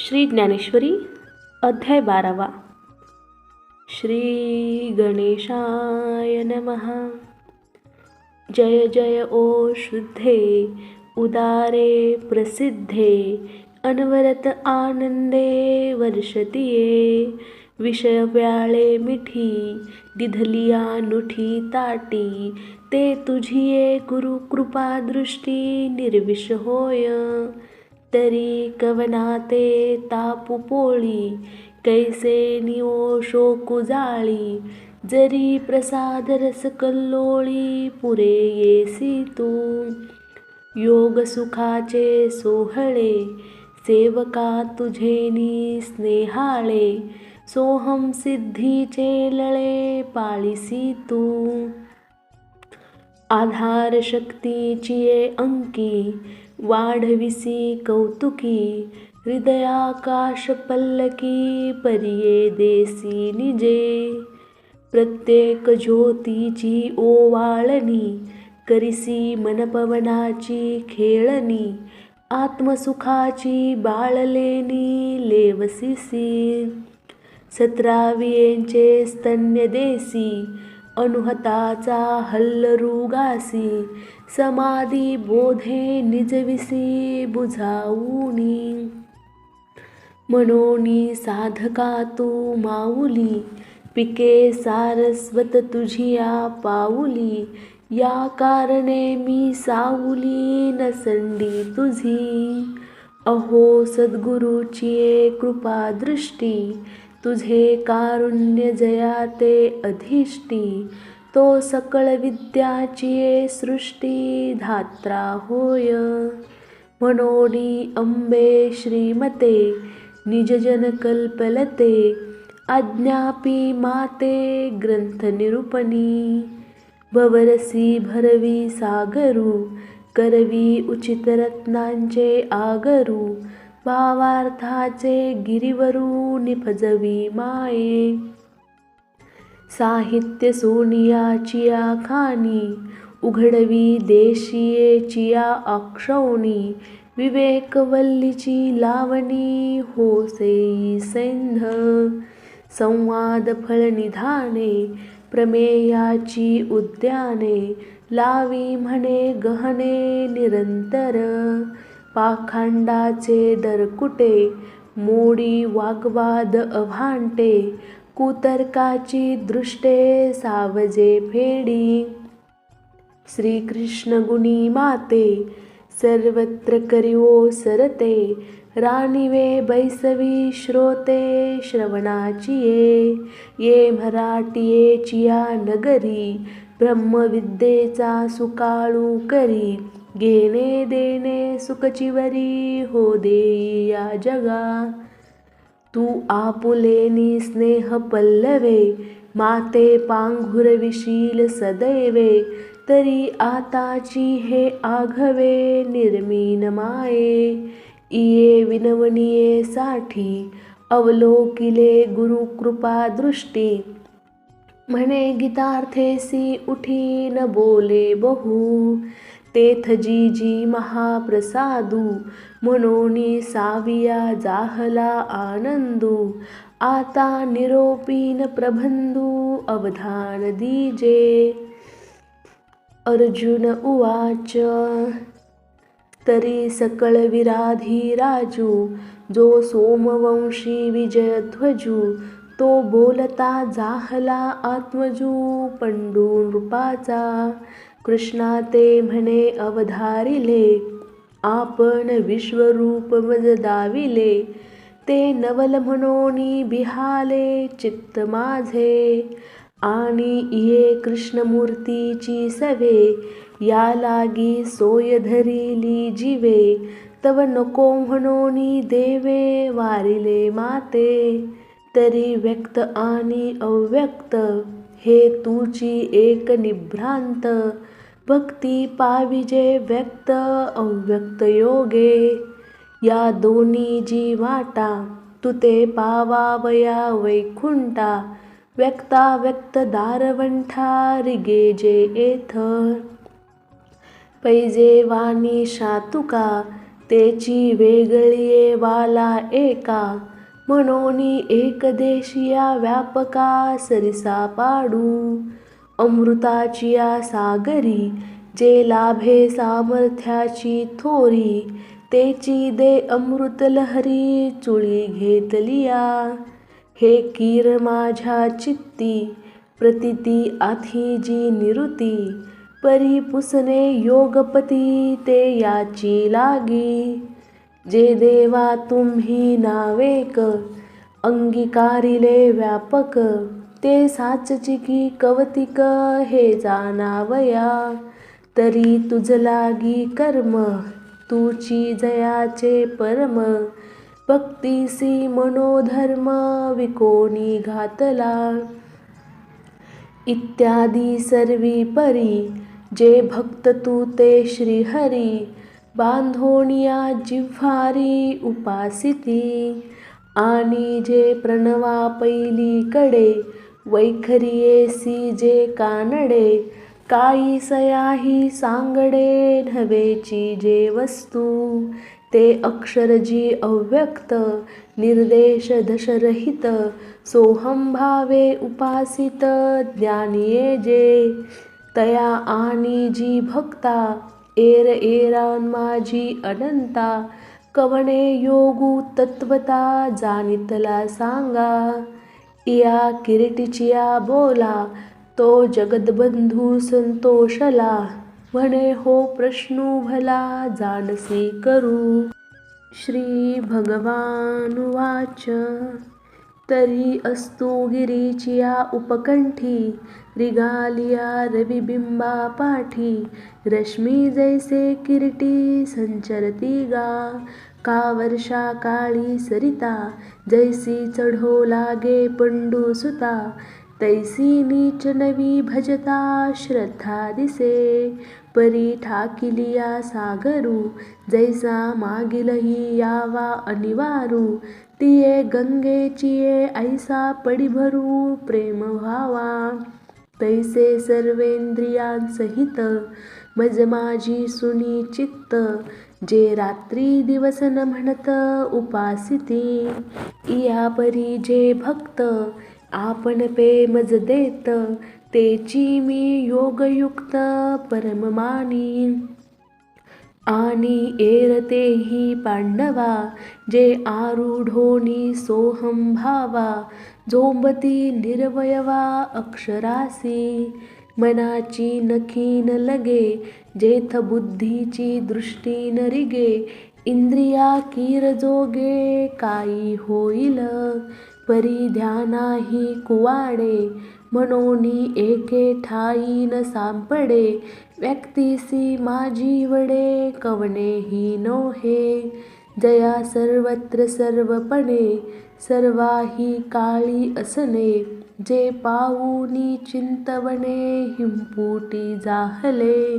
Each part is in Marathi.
श्री ज्ञानेश्वरी अध्याय 12. श्री गणेशाय नमः. जय जय ओ शुद्धे उदारे प्रसिद्धे अनवरत आनंदे वर्षतिये. विषय व्याळे मिठी दिधलिया नुठी ताटी. ते तुझिये गुरु कृपा दृष्टी निर्विष होय. तरी कवनाते तापु पोळी कैसे निओ शोकु जाळी. जरी प्रसाद रस कल्लोळी पुरे येसी तू. योग सुखाचे सोहळे सेवका तुझेनी स्नेहाळे. सोहम सिद्धीचे लळे पाळीसी तू. आधार शक्तीची अंकी वाढविसी कौतुकी. हृदयाकाश पल्लकी परिये देसी निजे. प्रत्येक ज्योतीची ओवाळणी करिसी मनपवनाची खेळणी. आत्मसुखाची बाळलेनी लेवसिसी. 17 स्तन्य देसी अनुहताचा हल्लरुगासी. समाधी बोधे निजविसी बुझाऊनी. मनोनी साधका तू माऊली पिके सारस्वत तुझिया पाऊली. या कारणे मी साऊली नसंडी तुझी. अहो सद्गुरूची कृपा दृष्टी तुझे कारुण्य जयाते अधिष्टी. तो सकळ विद्याची सृष्टी धात्रा होय. मनोनी अंबे श्रीमते निजजन कल्पलते. आज्ञापी माते ग्रंथ निरूपणी. भवरसी भरवी सागरू करवी उचित रत्नांचे आगरू. भावार्थाचे गिरीवरू निपजवी माये. साहित्य सोनियाचिया खाणी उघडवी देशीयेचिया अक्षौणी. विवेकवल्लीची लावणी होसेई सैंध. संवाद फळनिधाने प्रमेयाची उद्याने. लावी म्हणे गहने निरंतर. पाखांडाचे दरकुटे मोडी वाग्वाद अभांटे. कुतर्काची दृष्टे सावजे फेडी. श्रीकृष्ण गुणी माते सर्वत्र करिवो सरते. राणीवे बैसवी श्रोते श्रवणाचिये. ये मराठीयेचिया नगरी ब्रह्मविद्येचा सुकाळू करी. घेणे देणे सुखचिवरी हो देई या जगा. तू आपुलेनी स्नेह पल्लवे माते पांघुरविशील सदैवे. तरी आताची हे आघवे निर्मीन माये. इये विनवणीये साठी अवलोकिले गुरु कृपा दृष्टी. म्हणे गीतार्थेसी उठी न बोले बहु. तेथ जी जी महाप्रसादू मनोनी साविया जाहला आनंदू. आता निरोपीन प्रबंधू अवधान दीजे. अर्जुन उवाच तरी सकळ विराधी राजू. जो सोमवंशी विजयध्वजू. तो बोलता जाहला आत्मजू पंडू नृपाचा. कृष्णा ते म्हणे अवधारिले आपण विश्वरूप मज दाविले. ते नवल म्हणोनी बिहाले चित्त माझे. आणि ये कृष्णमूर्तीची सवे या लागी सोय धरिली जीवे. तव नको म्हणोनी देवे वारिले माते. तरी व्यक्त आणि अव्यक्त हे तुची एक निभ्रांत. भक्ती पाविजे व्यक्त अव्यक्त योगे. या दोन्ही जी वाटा तू ते पावावया वैकुंठा. व्यक्ता व्यक्त दारवंठा रिगेजे एथ. पैजे वाणी शातुका तेची वेगळी वाला एका, म्हणोनी एकदेशिया व्यापका सरिसा पाडू. अमृताचिया सागरी, जे लाभे सामर्थ्याची थोरी, तेची दे अमृत लहरी चुळी घेतलिया. हे कीर माझ्या चित्ती, प्रतीती आथी जी निरुती, परी पुसणे योगपती ते याची लागी. जे देवा तुम्ही नावेक, अंगीकारिले व्यापक, ते साचची की कवतिक हे जाणावया. तरी तुझ लागी कर्म, तूची जयाचे परम, भक्तीसी मनोधर्म विकोणी घातला. इत्यादी सर्वी परी, जे भक्त तू ते श्रीहरी, बांधोनिया जिव्हारी उपासिती. आणि जे प्रणवा पैलीकडे, वैखरियेसी जे कानडे, काही सयाही सांगडे नव्हेची जे वस्तू. ते अक्षर जी अव्यक्त, निर्देश दशरहित, सोहंभावे उपासित ज्ञानिये जे. तया आणि जी भक्ता, एर एरान माझी अनंता, कवणे योगू तत्वता जाणितला सांगा. या किरीटीचिया बोला, तो जगदबंधू संतोषला, म्हणे हो प्रश्नू भला जाणसी करू. श्री भगवानुवाच. तरी अस्तु गिरीचिया उपकंठी, रिगालिया रविबिंबा पाठी, रश्मी जैसे किरीटी संचरती गा. का वर्षा काळी सरिता, जैसी चढो लागे पंडू सुता, तैसी नीच नवी भजता श्रद्धा दिसे. परी ठाकिलिया सागरू, जैसा मागिलही यावा अनिवारू, तिये गंगेचिये ऐसा पडी भरू प्रेम व्हावा. तैसे सर्वेंद्रियांसहित, मज माझी सुनी चित्त, जे रात्री दिवस न म्हणत उपासिती. या परी जे भक्त, आपण पे मज देत, तेची मी योगयुक्त परम मानी. आणि एर तेही पांडवा, जे आरूढोनी सोहंभावा, झोंबती निर्वयवा अक्षरासी. मनाची नखी न लगे, जेथ बुद्धीची दृष्टी न रिगे, इंद्रिया कीर जोगे काही होईल. परी ध्यानाही कुवाडे, म्हणोनी एके ठाई न सापडे, व्यक्तीसी माझी वडे कवणेही नोहे. जया सर्वत्र सर्वपणे, सर्वाही काळी असणे, जे पाऊनी चिंतवणे हिंपुटी जाहले.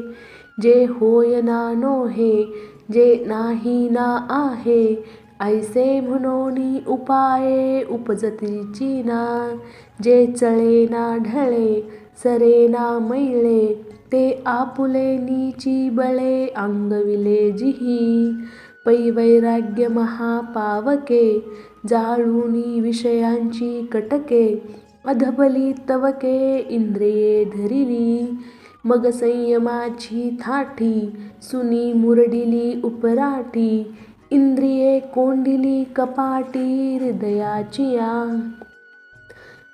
जे होय ना नोहे, जे नाही ना आहे, ऐसे म्हणोनी उपाये उपजतीची ना. जे चळे ना ढळे, सरे ना मैळे, ते आपुले नीची बळे अंगविले जिही. पै वैराग्य महापावके, जाळूनी विषयांची कटके, अधबली तवके इंद्रिये धरिली. मग संयमाची थाटी, सुनी मुरडिली उपराटी, इंद्रिये कोंडिली कपाटी हृदयाचिया.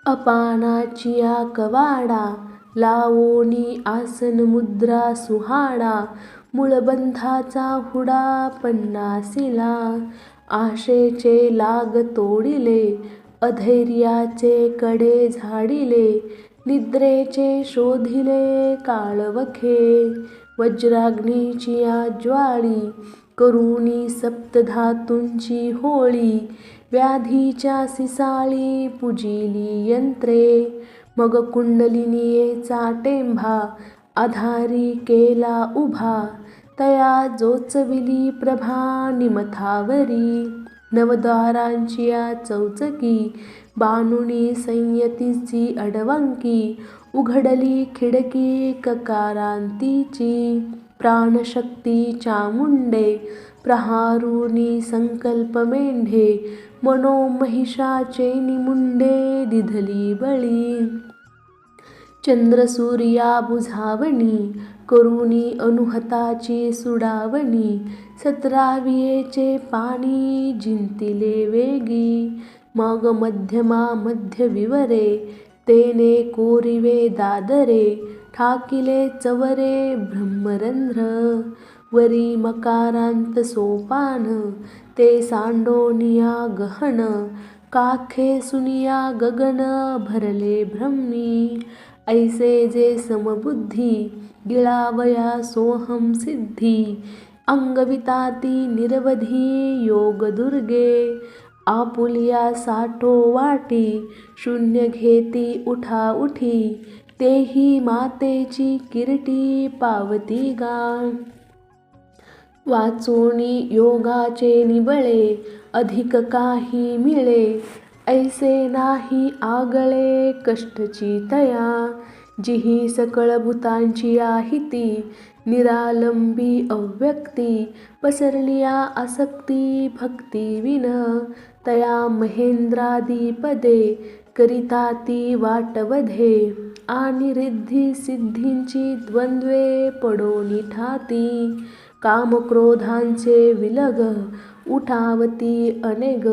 अपानाचिया कवाडा, लावोनी आसन मुद्रा सुहाडा, मूळबंधाचा हुडा पन्नासीला. आशेचे लाग तोडिले, अधैर्याचे कडे झाडिले, निद्रेचे शोधिले काळवखे. वज्राग्नीचिया ज्वाळी, करुणी सप्तधातूंची होळी, व्याधीच्या सिसाळी पुजिली यंत्रे. मग कुंडलिनीचा टेंभा, आधारी केला उभा, तया जोचविली प्रभा निमथावरी. नवद्वारांचिया चौचकी, बानुनी संयतीची अडवंकी, उघडली खिडकी ककारांतीची. प्राणशक्ती चामुंडे, प्रहारुनी संकल्प मेंढे, मनोमहिषाचे निमुंडे दिधली बळी. चंद्रसूर्या बुझावणी, करुणी अनुहताची सुडावणी. 17वियेचे पाणी जिंतिले वेगी, मग मध्यमा मध्य विवरे, तेने कोरिवे दादरे. ठाकिले चवरे ब्रह्मरंध्र, वरी मकारांत सोपान. ते सांडोनिया गहन, काखे सुनिया गगन भरले ब्रह्मी. ऐसे जे समबुद्धी, गिळावया सोहम सिद्धी. अंगविताती निरवधी योग दुर्गे, आपुलिया साठो वाटी. शून्य घेती उठा उठी, तेही मातेची किरटी पावती गा. वाचोनी योगाचे निबळे, अधिक काही मिळे. ऐसे नाही आगळे कष्टची तया, जिही सकळ भूतांची आहिती. निरालंबी अव्यक्ती, पसरलिया आसक्ती भक्ती विन. तया महेंद्रादी पदे, करिता ती वाटवधे. आणि रिद्धी सिद्धींची द्वंद्वे पडोनी ठाती. कामक्रोधांचे विलग, उठावती अनेग.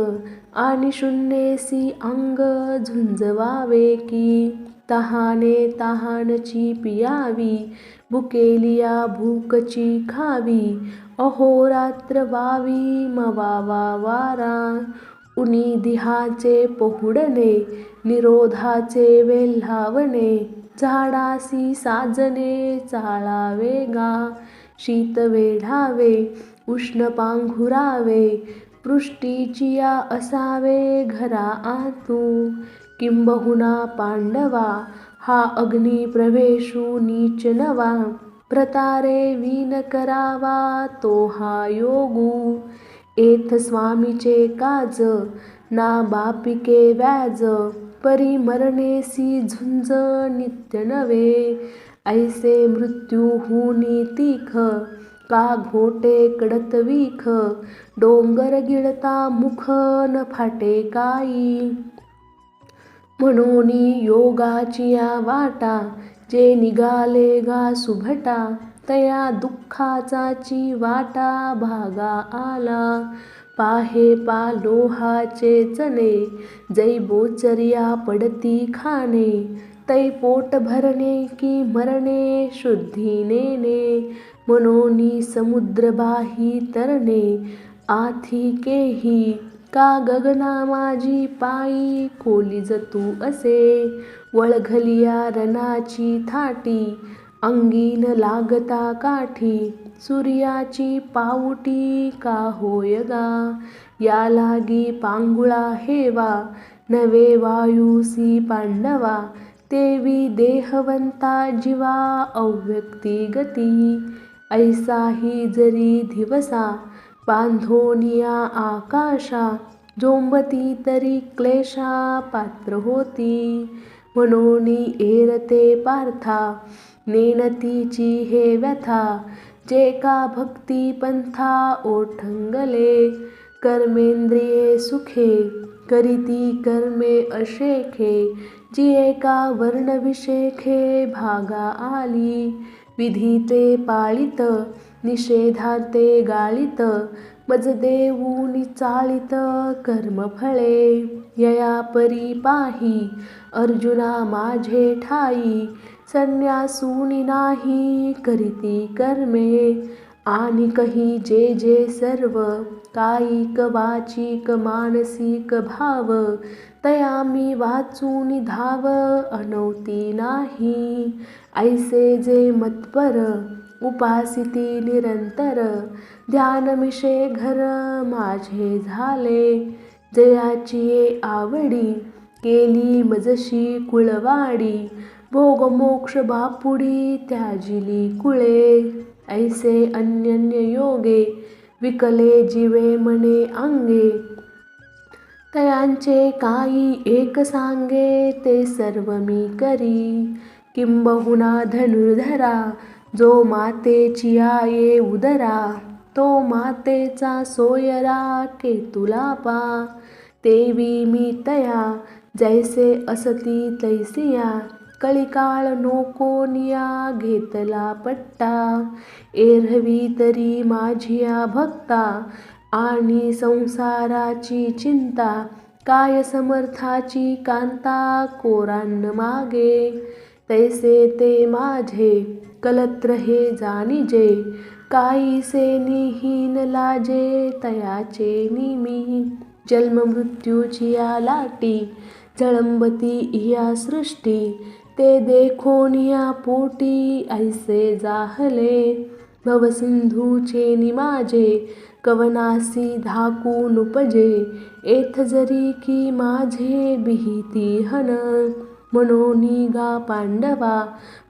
आणि शून्येसी अंग झुंजवावे की. तहाने तहानची पियावी, भुकेलिया भूकची खावी. अहोरात्र वावी मवावा वारा, उनी दिहाचे पहुडणे. निरोधाचे वेल्हावणे, झाडासी साजणे चाळावे गा. शीत वेढावे, उष्ण पांघुरावे. पृष्टीचिया असावे घरा आतू. किंबहुना पांडवा, हा अग्नी प्रवेशू नीच नवा. प्रतारे वीन करावा तो हा योगू. एथ स्वामीचे काज, ना बापिके व्याज. परी मरणेसी झुंज नित्य नवे. ऐसे मृत्यूहुनी तीख, का घोटे कडत वीख. डोंगर गिळता मुख न फाटे काई. म्हणोनी योगाचिया वाटा, जे निघाले गा सुभटा. तया दुःखाचाची वाटा भागा आला. पाहे पा लोहाचे चणे, जै बोचरिया पडती खाणे. तै पोट भरणे की मरणे शुद्धी नेणे. मनोनी समुद्रबाही तरणे, आथी केही. का गगना माझी पायी खोलीज तू असे. वळघलिया रणाची थाटी, अंगीन लागता काठी. सूर्याची पाऊटी का होय गा, या लागी पांगुळा हेवा. नवे वायूसी पांडवा, तेवी देहवंता जीवा अव्यक्ती गती. ऐसाही जरी दिवसा, बांधोनिया आकाशा. जोंबती तरी क्लेशा पात्र होती. म्हणोनी एरते पार्था, नेनतीची हे व्यथा. जे का भक्ती पंथा ओठंगले. कर्मेंद्रिये सुखे, करीती कर्मे अशेखे. जी एका वर्णविशेखे भागा आली. विधीते पाळित, निषेधाते गाळित. मज देऊनी चाळित कर्मफळे. यया परी पाही, अर्जुना माझे ठाई. संन्यासूनी नाही करीती कर्मे. आणि कही जे जे सर्व, कायिक वाचिक मानसिक भाव. तया मी वाचूनी धाव, अनवती नाही. ऐसे जे मतपर, उपासिती निरंतर. ध्यानमिशे घर माझे झाले. जयाची आवडी, केली मजशी कुळवाडी. भोगमोक्ष बापुडी, त्याजिली कुळे. ऐसे अन्यन्य योगे, विकले जीवे मने अंगे. तयांचे काही एक सांगे, ते सर्व मी करी. किंबहुना धनुर्धरा, जो मातेची ये उदरा. तो मातेचा सोयरा केतुला पा. तेवी मी तया जैसे असती तैसिया. कळिकाळ नोकोनिया घेतला पट्टा. एरवी तरी माझिया भक्ता आणि संसाराची चिंता. काय समर्थाची कांता कोरांन मागे. तैसे ते माझे कलत्र हे जाणिजे. काहीसे निहीन लाजे तयाचे निमी. जन्ममृत्यूची या लाटी झळंबती या सृष्टी. ते देखोन या पोटी ऐसे जाहले. भवसिंधूचे निमाजे कवनासी धाकून उपजे. एथ जरी की माझे बिहिती हन. म्हणोनी गा पांडवा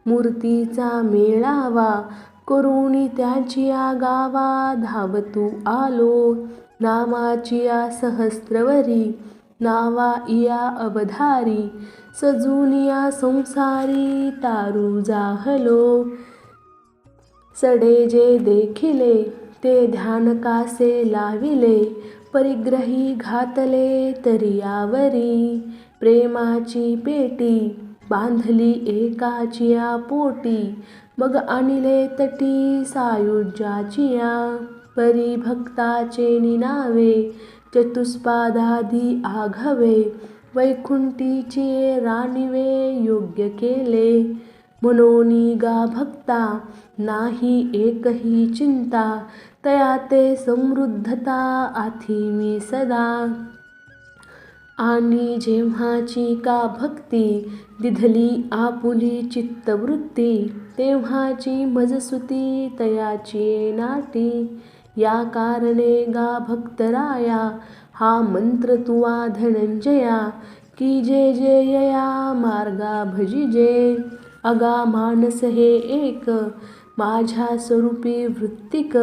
मूर्तीचा मेळावा. करुणी त्याचिया गावा धावतू आलो. नामाचिया सहस्रवरी नावा इया अवधारी. सजूनिया संसारी तारू जाहलो. सडे जे देखिले ते ध्यान कासे लाविले. परिग्रही घातले तरी यावरी. प्रेमाची पेटी बांधली एकाचिया पोटी. मग आणिले तटी सायुज्याचिया. परी भक्ताचे निनावे चतुष्पादादी आघवे. वैकुंठीचे राणीवे योग्य केले. म्हणोनी गा भक्ता नाही एकही चिंता. तया ते समृद्धता आथी मी सदा. आणि जेव्हाची का भक्ती दिधली आपुली चित्तवृत्ती. तेव्हाची मजसुती तयाची नाटी. या कारणे गा भक्तराया हा मंत्र तुवा धनंजया. की जे जे यया मार्गा भजिजे. अगा मानस हे एक माझ्या स्वरूपी वृत्तिक.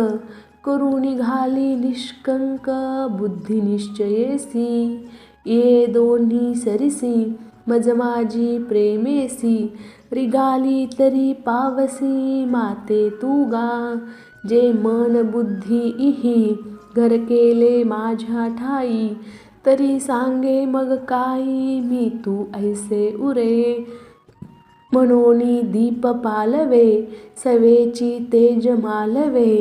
करुणी घाली निष्कंक बुद्धी निश्चयेसी. ये दोन्ही सरिसी मज माझी प्रेमेसी. रिगाली तरी पावसी माते तू गा. जे मन बुद्धी इही घर केले माझ्या ठाई. तरी सांगे मग काही मी तू ऐसे उरे. म्हणोनी दीप पालवे सवेची तेज मालवे.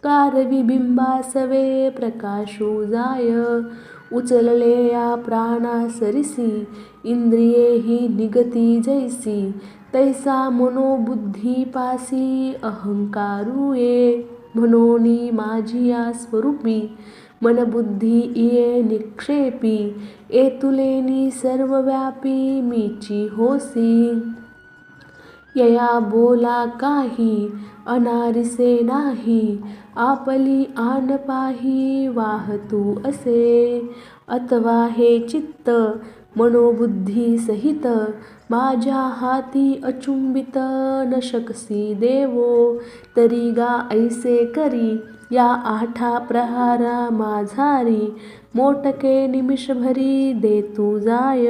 कारवी बिंबासवे प्रकाशू जाय. उचलले या प्राणा सरिसी इंद्रिये ही निगती जैसी. तैसा मनोबुद्धी पासी अहंकारू ये. म्हणोनी माझिया स्वरूपी मनबुद्धी इये निक्षेपी. एतुलेनी सर्वव्यापी मीची होसी. यया बोला काही अनारिसे नाही. आपली आन पाही वाहतू असे. अथवा हे चित्त मनोबुद्धी सहित माझ्या हाती अचुंबित न शकसी देवो. तरी गा ऐसे करी या आठा प्रहारा माझारी. मोटके निमिषभरी दे तू जाय.